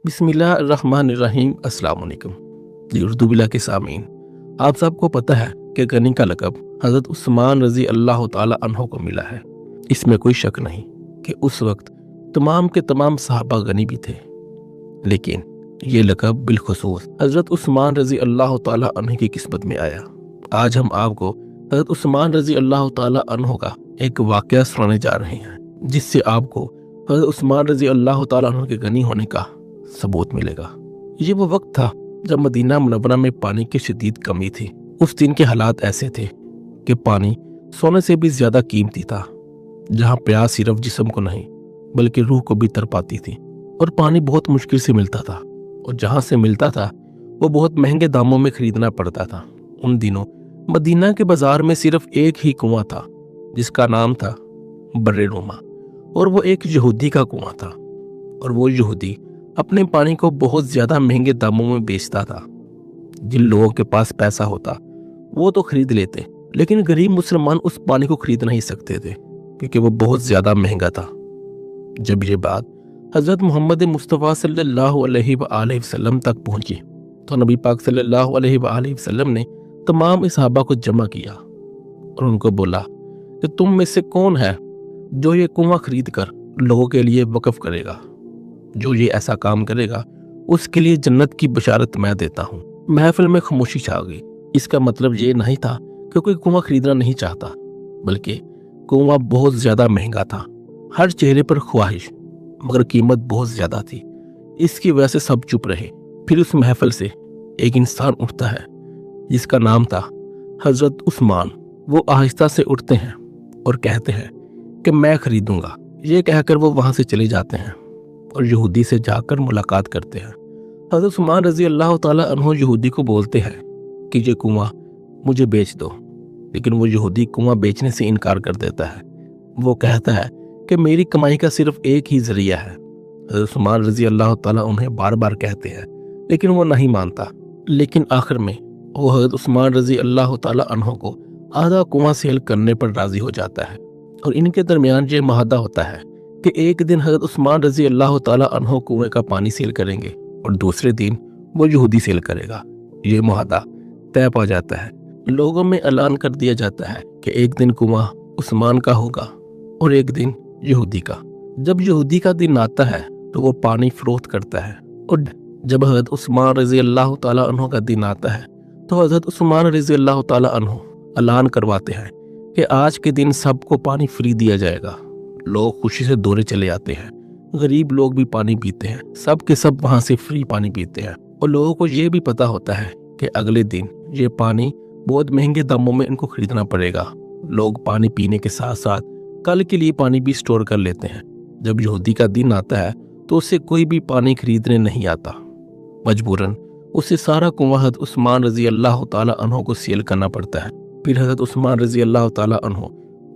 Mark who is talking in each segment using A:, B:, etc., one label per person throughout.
A: बिस्मिल्लाहिर्रहमानिर्रहीम। अस्सलाम वालेकुम जी उर्दू बिला के सामीन, आप सबको पता है कि गनी का लक़ब हज़रत उस्मान रज़ी अल्लाह ताला अन्हो को मिला है। इसमें कोई शक नहीं कि उस वक्त तमाम के तमाम सहाबा गनी भी थे, लेकिन ये लक़ब बिलखुसूस हज़रत उस्मान रज़ी अल्लाह ताला अन्हो की किस्मत में आया। आज हम आपको हज़रत उस्मान रज़ी अल्लाह ताला अन्हो का एक वाक़या सुनाने जा रहे हैं, जिससे आपको हज़रत उस्मान रज़ी अल्लाह ताला अन्हो के गनी होने का सबूत मिलेगा। ये वो वक्त था जब मदीना मुनव्वरा में पानी की शदीद कमी थी। उस दिन के हालात ऐसे थे कि पानी सोने से भी ज्यादा कीमती था, जहाँ प्यास सिर्फ जिस्म को नहीं बल्कि रूह को भी तरपाती थी। और पानी बहुत मुश्किल से मिलता था, और जहाँ से मिलता था वो बहुत महंगे दामों में खरीदना पड़ता था। उन दिनों मदीना के बाजार में सिर्फ एक ही कुआं था, जिसका नाम था बर्रे नुमा, और वो एक यहूदी का कुआं था। और वो यहूदी अपने पानी को बहुत ज्यादा महंगे दामों में बेचता था। जिन लोगों के पास पैसा होता वो तो खरीद लेते, लेकिन गरीब मुसलमान उस पानी को खरीद नहीं सकते थे, क्योंकि वो बहुत ज्यादा महंगा था। जब ये बात हजरत मोहम्मद मुस्तफ़ा सल्लल्लाहु अलैहि वसल्लम तक पहुंची, तो नबी पाक सल्लल्लाहु अलैहि वसल्लम ने तमाम सहाबा को जमा किया और उनको बोला कि तुम में से कौन है जो ये कुआं खरीद कर लोगों के लिए वक्फ करेगा। जो ये ऐसा काम करेगा उसके लिए जन्नत की बशारत मैं देता हूँ। महफिल में खामोशी छा गई। इसका मतलब ये नहीं था कि कोई कुआं खरीदना नहीं चाहता, बल्कि कुआं बहुत ज्यादा महंगा था। हर चेहरे पर ख्वाहिश, मगर कीमत बहुत ज्यादा थी। इसकी वजह से सब चुप रहे। फिर उस महफिल से एक इंसान उठता है, जिसका नाम था हजरत उस्मान। वो आहिस्ता से उठते हैं और कहते हैं कि मैं खरीदूंगा। ये कहकर वो वहां से चले जाते हैं और यहूदी से जाकर मुलाकात करते हैं। हज़रत उस्मान रज़ी अल्लाह ताला अन्हो यहूदी को बोलते हैं कि ये कुआं मुझे बेच दो, लेकिन वो यहूदी कुआं बेचने से इनकार कर देता है। वो कहता है कि मेरी कमाई का सिर्फ एक ही जरिया है। हज़रत उस्मान रज़ी अल्लाह ताला उन्हें बार बार कहते हैं, लेकिन वो नहीं मानता। लेकिन आखिर में वो हज़रत उस्मान रज़ी अल्लाह ताला अन्हो को आधा कुआं सेल करने पर राजी हो जाता है। और इनके दरमियान ये माहदा होता है कि एक दिन हज़रत उस्मान रज़ी अल्लाह ताला अन्हो कुएं का पानी सेल करेंगे और दूसरे दिन वो यहूदी सेल करेगा। ये मुआहदा तय पा जाता है। लोगों में ऐलान कर दिया जाता है कि एक दिन कुआं उस्मान का होगा और एक दिन यहूदी का। जब यहूदी का दिन आता है तो वो पानी फरोख्त करता है, और जब हज़रत उस्मान रज़ी अल्लाह ताला अन्हो का दिन आता है तो हज़रत उस्मान रज़ी अल्लाह ताला अन्हो ऐलान करवाते हैं कि आज के दिन सबको पानी फ्री दिया जाएगा। लोग खुशी से दौड़े चले आते हैं। गरीब लोग भी पानी पीते हैं। सब के सब वहां से फ्री पानी पीते हैं। और लोगों को ये भी पता होता है कि अगले दिन ये पानी बहुत महंगे दामों में इनको खरीदना पड़ेगा। लोग पानी पीने के साथ साथ कल के लिए पानी भी स्टोर कर लेते हैं। जब यहूदी का दिन आता है तो उससे कोई भी पानी खरीदने नहीं आता। मजबूरन उसे सारा कुआं हज़रत उस्मान रज़ी अल्लाह ताला अन्हो को सेल करना पड़ता है। फिर हज़रत उस्मान रज़ी अल्लाह ताला अन्हो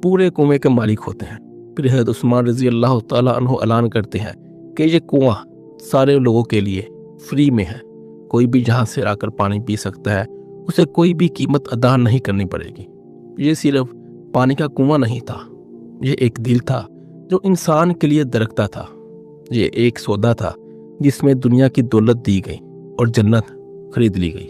A: पूरे कुएं के मालिक होते हैं। फिर हज़रत उस्मान रज़ी अल्लाह ताला अन्हो ऐलान करते हैं कि ये कुआं सारे लोगों के लिए फ्री में है। कोई भी जहाँ से आकर पानी पी सकता है, उसे कोई भी कीमत अदा नहीं करनी पड़ेगी। ये सिर्फ पानी का कुआं नहीं था, ये एक दिल था जो इंसान के लिए दरकता था। ये एक सौदा था जिसमें दुनिया की दौलत दी गई और जन्नत खरीद ली गई।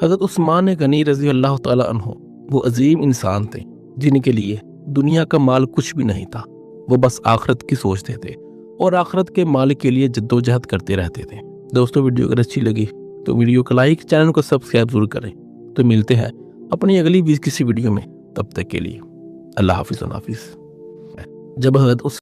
A: हज़रत उस्मान गनी रज़ी अल्लाह ताला अन्हो वो अजीम इंसान थे जिनके लिए दुनिया का माल कुछ भी नहीं था। वो बस आखिरत की सोचते थे और आखिरत के माल के लिए जद्दोजहद करते रहते थे। दोस्तों, वीडियो अगर अच्छी लगी तो वीडियो को लाइक, चैनल को सब्सक्राइब जरूर करें। तो मिलते हैं अपनी अगली किसी वीडियो में। तब तक के लिए अल्लाह हाफिज़। जब हज़रत